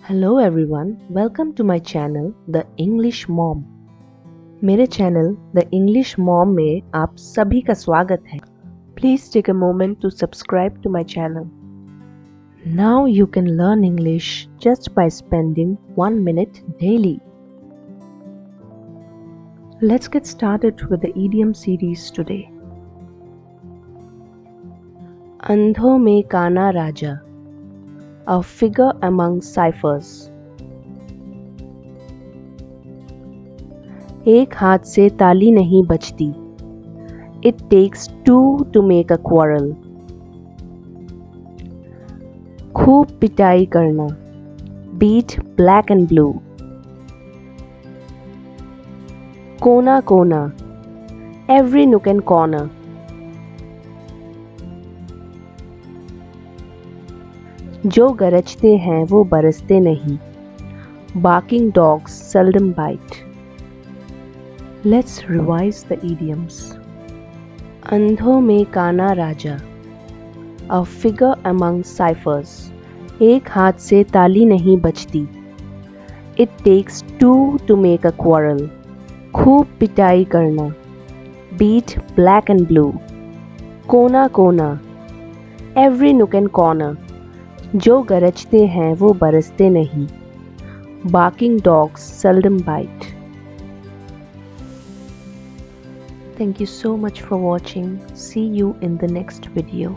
Hello everyone, welcome to my channel The English Mom। मेरे channel The English Mom में आप सभी का स्वागत है। Please take a moment to subscribe to my channel. Now you can learn English just by spending 1 minute daily. Let's get started with the idiom series today. अंधों में काना राजा, a figure among ciphers. एक हाथ से ताली नहीं बजती. It takes two to make a quarrel. खूब पिटाई करना. Beat black and blue. कोना कोना. Every nook and corner. जो गरजते हैं वो बरसते नहीं. Barking dogs seldom bite. Let's revise the idioms. अंधों में काना राजा, a figure among ciphers. एक हाथ से ताली नहीं बजती. It takes two to make a quarrel. खूब पिटाई करना. Beat black and blue. कोना कोना. Every nook and corner. जो गरजते हैं वो बरसते नहीं. Barking dogs seldom bite. Thank you so much for watching. See you in the next video.